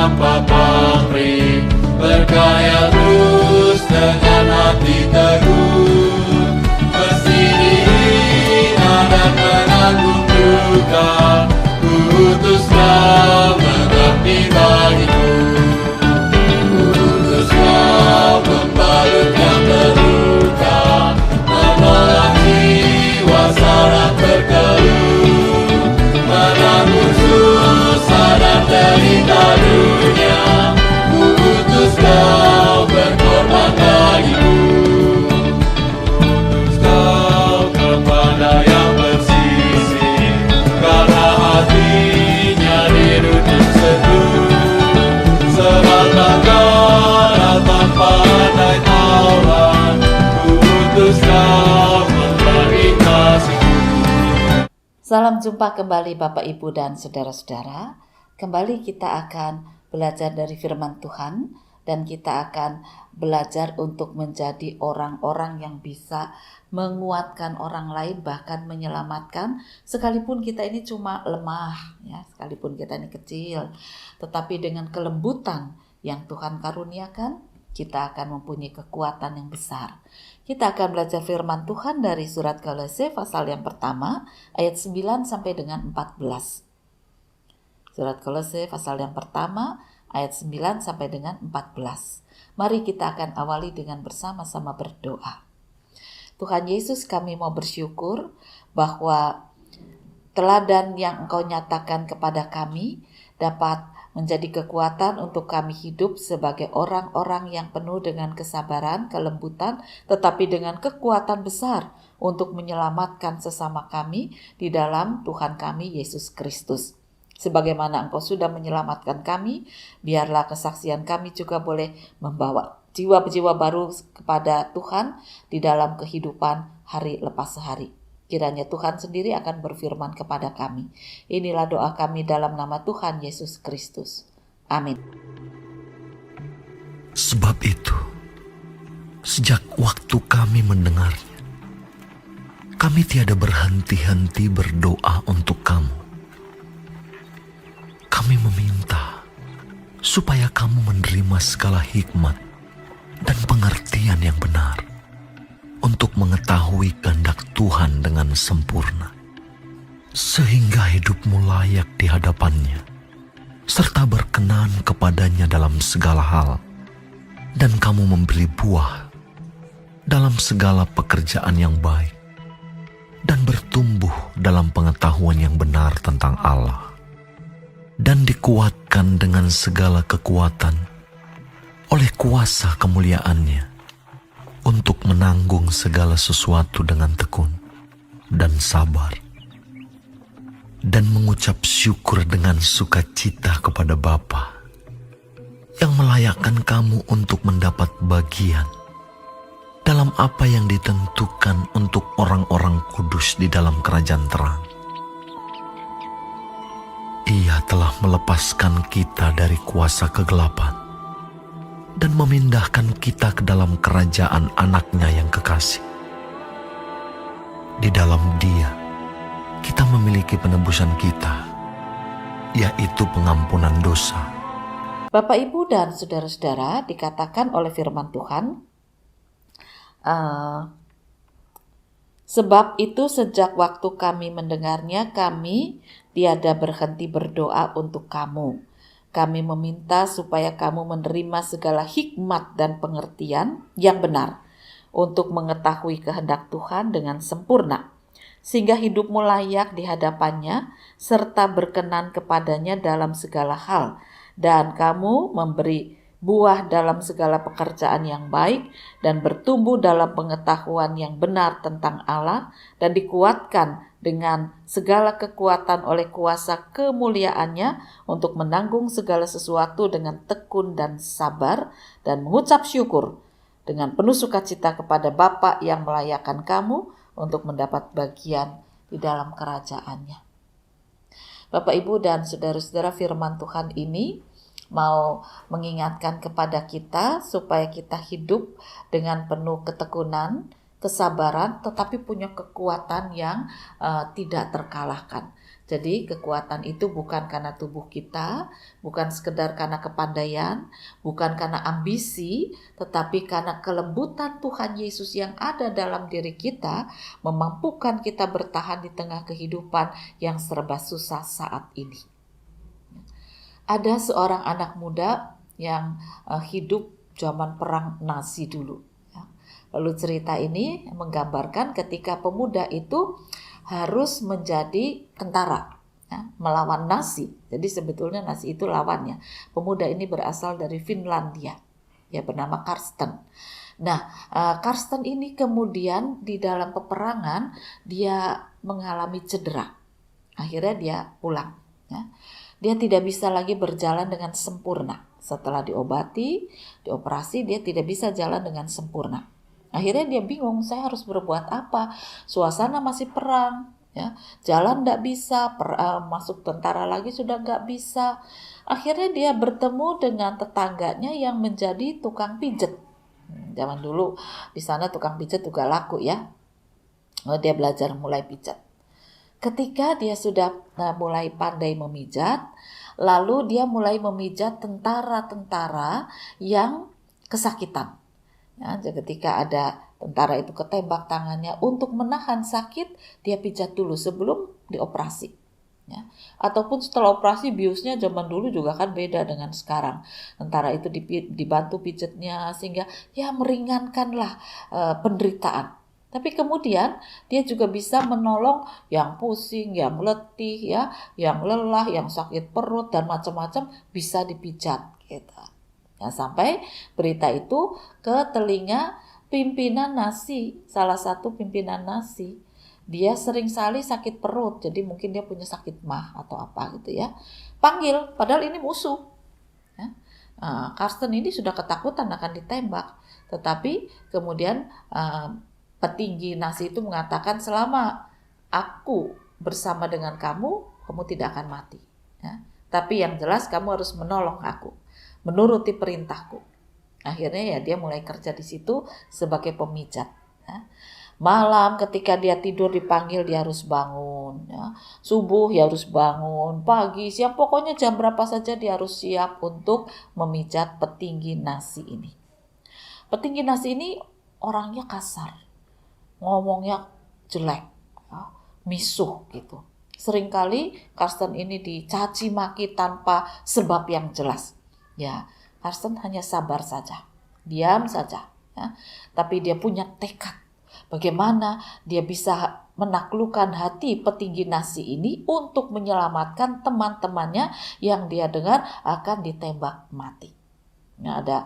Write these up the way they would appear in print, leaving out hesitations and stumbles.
tanpa pamrih, bergaya terus dengan hati teguh, meski dihina dan menanggung duka, ku utus kau mengerti bagiku. Ku utus kau membalut yang terluka, menolong jiwa sangat berkeluh, menanggung susah dan derita dunia. Ku utus kau berkorban bagiku. Utus kau kepada yang bersisi, karena hatinya dirundung seduh, sebatang kara tanpa andai tawaran. Ku utus kau memberi kasihku. Salam jumpa kembali Bapak, Ibu, dan saudara-saudara. Kembali kita akan belajar dari firman Tuhan, dan kita akan belajar untuk menjadi orang-orang yang bisa menguatkan orang lain, bahkan menyelamatkan, sekalipun kita ini cuma lemah, ya, sekalipun kita ini kecil, tetapi dengan kelembutan yang Tuhan karuniakan, kita akan mempunyai kekuatan yang besar. Kita akan belajar firman Tuhan dari surat Kolose pasal yang pertama, ayat 9 sampai dengan 14. Surat Kolose pasal yang pertama, ayat 9 sampai dengan 14. Mari kita akan awali dengan bersama-sama berdoa. Tuhan Yesus, kami mau bersyukur bahwa teladan yang Engkau nyatakan kepada kami dapat menjadi kekuatan untuk kami hidup sebagai orang-orang yang penuh dengan kesabaran, kelembutan, tetapi dengan kekuatan besar untuk menyelamatkan sesama kami di dalam Tuhan kami Yesus Kristus. Sebagaimana Engkau sudah menyelamatkan kami, biarlah kesaksian kami juga boleh membawa jiwa-jiwa baru kepada Tuhan di dalam kehidupan hari lepas hari. Kiranya Tuhan sendiri akan berfirman kepada kami. Inilah doa kami dalam nama Tuhan Yesus Kristus. Amin. Sebab itu, sejak waktu kami mendengarnya, kami tiada berhenti-henti berdoa untuk kamu. Kami meminta supaya kamu menerima segala hikmat dan pengertian yang benar untuk mengetahui kehendak Tuhan dengan sempurna, sehingga hidupmu layak di hadapannya, serta berkenan kepadanya dalam segala hal, dan kamu memberi buah dalam segala pekerjaan yang baik, dan bertumbuh dalam pengetahuan yang benar tentang Allah, dan dikuatkan dengan segala kekuatan oleh kuasa kemuliaannya, untuk menanggung segala sesuatu dengan tekun dan sabar, dan mengucap syukur dengan sukacita kepada Bapa yang melayakkan kamu untuk mendapat bagian dalam apa yang ditentukan untuk orang-orang kudus di dalam kerajaan terang. Ia telah melepaskan kita dari kuasa kegelapan dan memindahkan kita ke dalam kerajaan anaknya yang kekasih. Di dalam Dia, kita memiliki penebusan kita, yaitu pengampunan dosa. Bapak, Ibu, dan saudara-saudara, dikatakan oleh firman Tuhan, sebab itu sejak waktu kami mendengarnya, kami tiada berhenti berdoa untuk kamu. Kami meminta supaya kamu menerima segala hikmat dan pengertian yang benar untuk mengetahui kehendak Tuhan dengan sempurna, sehingga hidupmu layak di hadapannya serta berkenan kepadanya dalam segala hal, dan kamu memberi buah dalam segala pekerjaan yang baik dan bertumbuh dalam pengetahuan yang benar tentang Allah, dan dikuatkan dengan segala kekuatan oleh kuasa kemuliaannya untuk menanggung segala sesuatu dengan tekun dan sabar, dan mengucap syukur dengan penuh sukacita kepada Bapa yang melayakkan kamu untuk mendapat bagian di dalam kerajaannya. Bapak, Ibu, dan saudara-saudara, firman Tuhan ini mau mengingatkan kepada kita supaya kita hidup dengan penuh ketekunan, kesabaran, tetapi punya kekuatan yang tidak terkalahkan. Jadi kekuatan itu bukan karena tubuh kita, bukan sekedar karena kepandaian, bukan karena ambisi, tetapi karena kelembutan Tuhan Yesus yang ada dalam diri kita, memampukan kita bertahan di tengah kehidupan yang serba susah saat ini. Ada seorang anak muda yang hidup zaman perang Nazi dulu. Lalu cerita ini menggambarkan ketika pemuda itu harus menjadi tentara melawan Nazi. Jadi sebetulnya Nazi itu lawannya. Pemuda ini berasal dari Finlandia, ya, bernama Karsten. Nah, Karsten ini kemudian di dalam peperangan dia mengalami cedera. Akhirnya dia pulang. Ya. Dia tidak bisa lagi berjalan dengan sempurna. Setelah diobati, dioperasi, dia tidak bisa jalan dengan sempurna. Akhirnya dia bingung, saya harus berbuat apa? Suasana masih perang, ya, jalan tidak bisa, masuk tentara lagi sudah nggak bisa. Akhirnya dia bertemu dengan tetangganya yang menjadi tukang pijet. Zaman dulu di sana tukang pijet juga laku, ya. Dia belajar mulai pijat. Ketika dia sudah mulai pandai memijat, lalu dia mulai memijat tentara-tentara yang kesakitan. Ya, ketika ada tentara itu ketembak tangannya, untuk menahan sakit dia pijat dulu sebelum dioperasi. Ya. Ataupun setelah operasi, biusnya zaman dulu juga kan beda dengan sekarang. Tentara itu dibantu pijatnya sehingga ya meringankanlah penderitaan. Tapi kemudian dia juga bisa menolong yang pusing, yang letih, ya, yang lelah, yang sakit perut dan macam-macam bisa dipijat gitu. Ya, sampai berita itu ke telinga pimpinan Nazi, salah satu pimpinan Nazi. Dia sering sekali sakit perut, jadi mungkin dia punya sakit mah atau apa gitu, ya. Panggil, padahal ini musuh. Ya. Karsten ini sudah ketakutan akan ditembak, tetapi kemudian petinggi Nazi itu mengatakan, selama aku bersama dengan kamu, kamu tidak akan mati. Ya. Tapi yang jelas kamu harus menolong aku, menuruti perintahku. Akhirnya ya dia mulai kerja di situ sebagai pemijat. Ya. Malam ketika dia tidur dipanggil dia harus bangun. Ya. Subuh ya harus bangun, pagi, siang, pokoknya jam berapa saja dia harus siap untuk memijat petinggi Nazi ini. Petinggi Nazi ini orangnya kasar, ngomongnya jelek, ya, misuh gitu. Seringkali Karsten ini dicaci maki tanpa sebab yang jelas. Ya, Karsten hanya sabar saja, diam saja, ya. Tapi dia punya tekad. Bagaimana dia bisa menaklukkan hati petinggi Nazi ini untuk menyelamatkan teman-temannya yang dia dengar akan ditembak mati. Nah, ada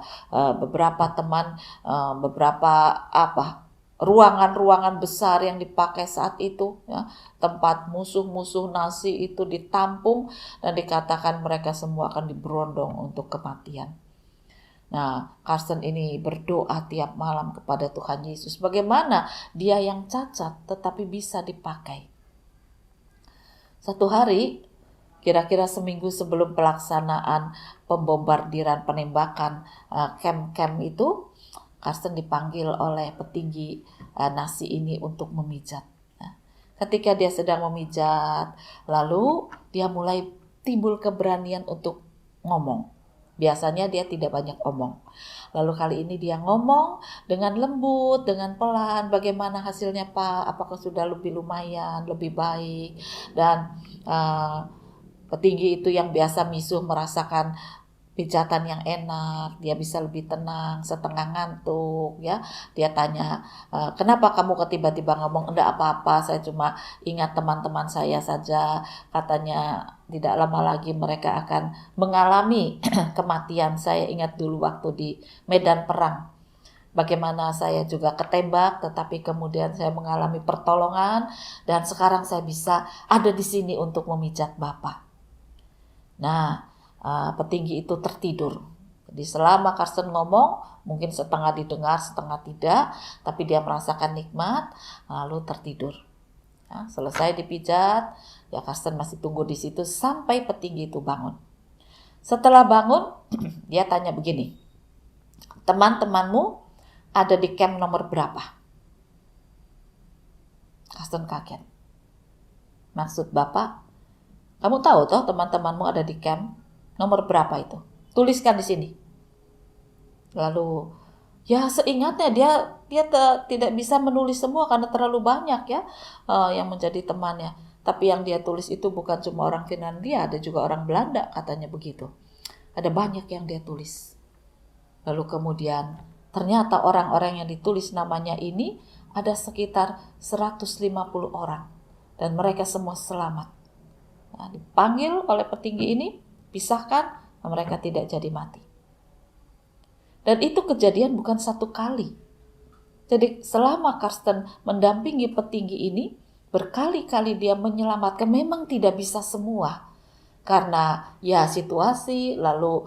beberapa teman, beberapa ruangan-ruangan besar yang dipakai saat itu, ya, tempat musuh-musuh Nazi itu ditampung dan dikatakan mereka semua akan diberondong untuk kematian. Nah, Karsten ini berdoa tiap malam kepada Tuhan Yesus. Bagaimana dia yang cacat tetapi bisa dipakai. Satu hari, kira-kira seminggu sebelum pelaksanaan pembombardiran penembakan camp-camp itu, Karsten dipanggil oleh petinggi Nazi ini untuk memijat. Nah, ketika dia sedang memijat, lalu dia mulai timbul keberanian untuk ngomong. Biasanya dia tidak banyak omong. Lalu kali ini dia ngomong dengan lembut, dengan pelan. Bagaimana hasilnya Pak? Apakah sudah lebih lumayan, lebih baik? Dan petinggi itu yang biasa misuh merasakan pijatan yang enak, dia bisa lebih tenang, setengah ngantuk, ya. Dia tanya, kenapa kamu tiba-tiba ngomong? Enggak apa-apa, saya cuma ingat teman-teman saya saja. Katanya tidak lama lagi mereka akan mengalami kematian. Saya ingat dulu waktu di medan perang, bagaimana saya juga ketembak, tetapi kemudian saya mengalami pertolongan dan sekarang saya bisa ada di sini untuk memijat Bapak. Nah, petinggi itu tertidur. Jadi selama Karsten ngomong, mungkin setengah didengar, setengah tidak, tapi dia merasakan nikmat, lalu tertidur. Ya, selesai dipijat, ya Karsten masih tunggu di situ sampai petinggi itu bangun. Setelah bangun, dia tanya begini, teman-temanmu ada di camp nomor berapa? Karsten kaget. Maksud Bapak? Kamu tahu toh teman-temanmu ada di camp, nomor berapa itu? Tuliskan di sini. Lalu ya seingatnya dia tidak bisa menulis semua karena terlalu banyak ya yang menjadi temannya. Tapi yang dia tulis itu bukan cuma orang Finlandia, ada juga orang Belanda katanya begitu. Ada banyak yang dia tulis. Lalu kemudian ternyata orang-orang yang ditulis namanya ini ada sekitar 150 orang. Dan mereka semua selamat. Nah, dipanggil oleh petinggi ini, pisahkan, mereka tidak jadi mati. Dan itu kejadian bukan satu kali. Jadi selama Karsten mendampingi petinggi ini, berkali-kali dia menyelamatkan, memang tidak bisa semua. Karena ya situasi, lalu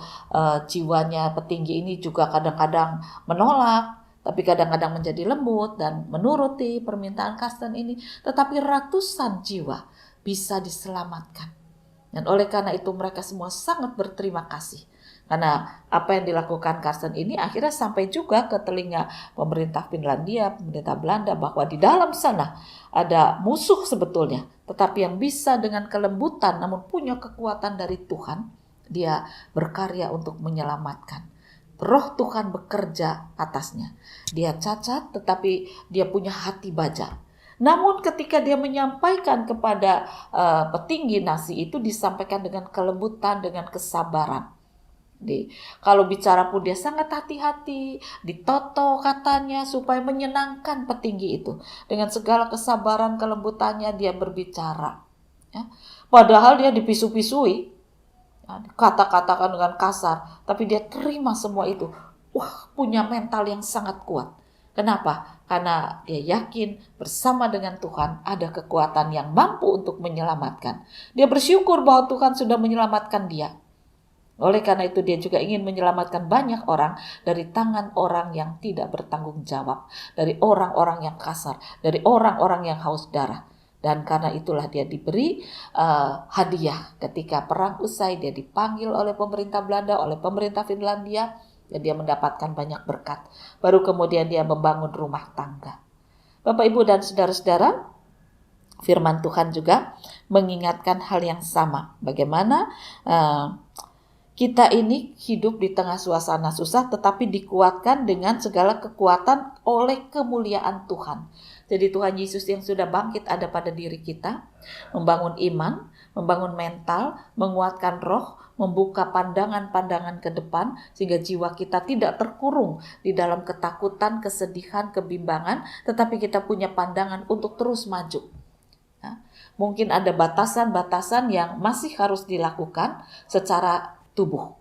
jiwanya petinggi ini juga kadang-kadang menolak, tapi kadang-kadang menjadi lembut dan menuruti permintaan Karsten ini. Tetapi ratusan jiwa bisa diselamatkan. Dan oleh karena itu mereka semua sangat berterima kasih. Karena apa yang dilakukan Karsten ini akhirnya sampai juga ke telinga pemerintah Finlandia, pemerintah Belanda, bahwa di dalam sana ada musuh sebetulnya. Tetapi yang bisa dengan kelembutan namun punya kekuatan dari Tuhan, dia berkarya untuk menyelamatkan. Roh Tuhan bekerja atasnya. Dia cacat tetapi dia punya hati baja. Namun ketika dia menyampaikan kepada petinggi nasi itu disampaikan dengan kelembutan, dengan kesabaran. Kalau bicara pun dia sangat hati-hati, ditoto katanya supaya menyenangkan petinggi itu. Dengan segala kesabaran kelembutannya dia berbicara. Ya. Padahal dia dipisu-pisui, ya, kata-katakan dengan kasar, tapi dia terima semua itu. Wah, punya mental yang sangat kuat. Kenapa? Karena dia yakin bersama dengan Tuhan ada kekuatan yang mampu untuk menyelamatkan. Dia bersyukur bahwa Tuhan sudah menyelamatkan dia. Oleh karena itu dia juga ingin menyelamatkan banyak orang dari tangan orang yang tidak bertanggung jawab, dari orang-orang yang kasar, dari orang-orang yang haus darah. Dan karena itulah dia diberi hadiah ketika perang usai, dia dipanggil oleh pemerintah Belanda, oleh pemerintah Finlandia, dan dia mendapatkan banyak berkat. Baru kemudian dia membangun rumah tangga. Bapak, Ibu, dan saudara-saudara, firman Tuhan juga mengingatkan hal yang sama. Bagaimana kita ini hidup di tengah suasana susah tetapi dikuatkan dengan segala kekuatan oleh kemuliaan Tuhan. Jadi Tuhan Yesus yang sudah bangkit ada pada diri kita, membangun iman, membangun mental, menguatkan roh, membuka pandangan-pandangan ke depan sehingga jiwa kita tidak terkurung di dalam ketakutan, kesedihan, kebimbangan, tetapi kita punya pandangan untuk terus maju. Nah, mungkin ada batasan-batasan yang masih harus dilakukan secara tubuh.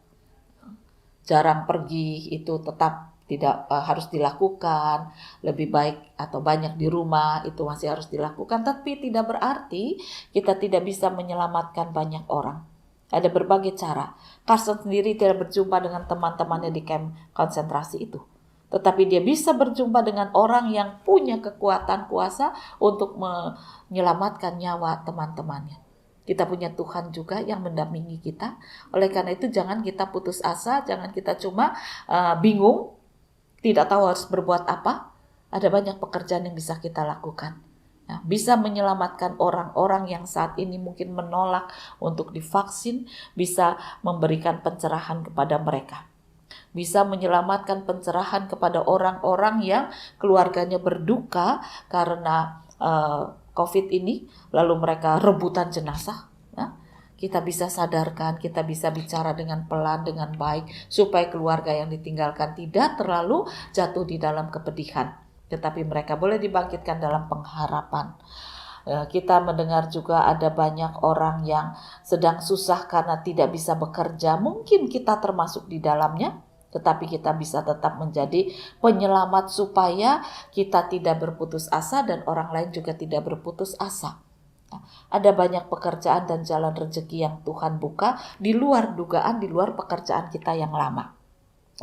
Jarang pergi itu tetap tidak harus dilakukan, lebih baik atau banyak di rumah itu masih harus dilakukan, tapi tidak berarti kita tidak bisa menyelamatkan banyak orang. Ada berbagai cara. Karsten sendiri tidak berjumpa dengan teman-temannya di camp konsentrasi itu, tetapi dia bisa berjumpa dengan orang yang punya kekuatan kuasa untuk menyelamatkan nyawa teman-temannya. Kita punya Tuhan juga yang mendampingi kita. Oleh karena itu jangan kita putus asa, jangan kita cuma bingung, tidak tahu harus berbuat apa. Ada banyak pekerjaan yang bisa kita lakukan. Nah, bisa menyelamatkan orang-orang yang saat ini mungkin menolak untuk divaksin, bisa memberikan pencerahan kepada mereka. Bisa menyelamatkan pencerahan kepada orang-orang yang keluarganya berduka karena COVID ini, lalu mereka rebutan jenazah. Ya. Kita bisa sadarkan, kita bisa bicara dengan pelan, dengan baik, supaya keluarga yang ditinggalkan tidak terlalu jatuh di dalam kepedihan. Tetapi mereka boleh dibangkitkan dalam pengharapan. Kita mendengar juga ada banyak orang yang sedang susah karena tidak bisa bekerja. Mungkin kita termasuk di dalamnya. Tetapi kita bisa tetap menjadi penyelamat supaya kita tidak berputus asa dan orang lain juga tidak berputus asa. Ada banyak pekerjaan dan jalan rezeki yang Tuhan buka di luar dugaan, di luar pekerjaan kita yang lama.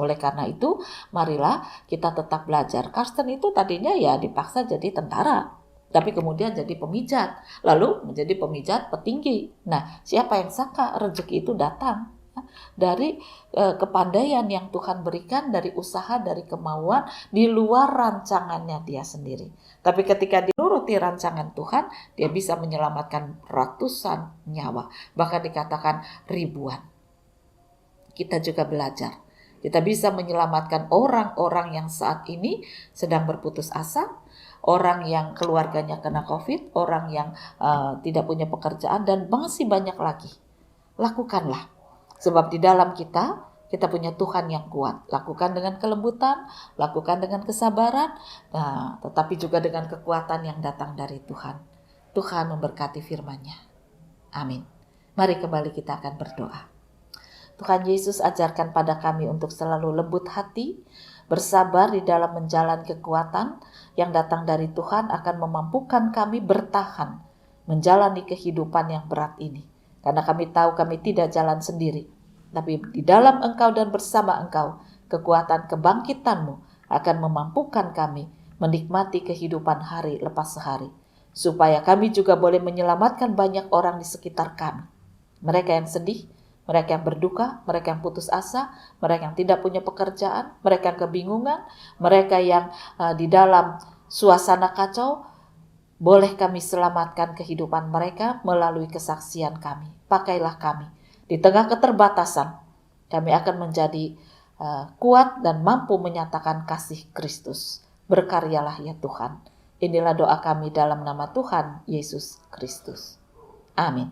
Oleh karena itu, marilah kita tetap belajar. Karsten itu tadinya ya dipaksa jadi tentara, tapi kemudian jadi pemijat, lalu menjadi pemijat petinggi. Nah, siapa yang sangka rezeki itu datang dari kepandaian yang Tuhan berikan, dari usaha, dari kemauan, di luar rancangannya dia sendiri. Tapi ketika dinuruti mengikuti rancangan Tuhan, dia bisa menyelamatkan ratusan nyawa, bahkan dikatakan ribuan. Kita juga belajar. Kita bisa menyelamatkan orang-orang yang saat ini sedang berputus asa, orang yang keluarganya kena COVID, orang yang tidak punya pekerjaan, dan masih banyak lagi. Lakukanlah. Sebab di dalam kita punya Tuhan yang kuat. Lakukan dengan kelembutan, lakukan dengan kesabaran, tetapi juga dengan kekuatan yang datang dari Tuhan. Tuhan memberkati firman-Nya. Amin. Mari kembali kita akan berdoa. Tuhan Yesus, ajarkan pada kami untuk selalu lembut hati, bersabar di dalam menjalani kekuatan yang datang dari Tuhan akan memampukan kami bertahan menjalani kehidupan yang berat ini. Karena kami tahu kami tidak jalan sendiri. Tapi di dalam Engkau dan bersama Engkau, kekuatan kebangkitan-Mu akan memampukan kami menikmati kehidupan hari lepas hari. Supaya kami juga boleh menyelamatkan banyak orang di sekitar kami. Mereka yang sedih, mereka yang berduka, mereka yang putus asa, mereka yang tidak punya pekerjaan, mereka yang kebingungan, mereka yang di dalam suasana kacau. Boleh kami selamatkan kehidupan mereka melalui kesaksian kami. Pakailah kami. Di tengah keterbatasan, kami akan menjadi kuat dan mampu menyatakan kasih Kristus. Berkaryalah ya Tuhan. Inilah doa kami dalam nama Tuhan Yesus Kristus. Amin.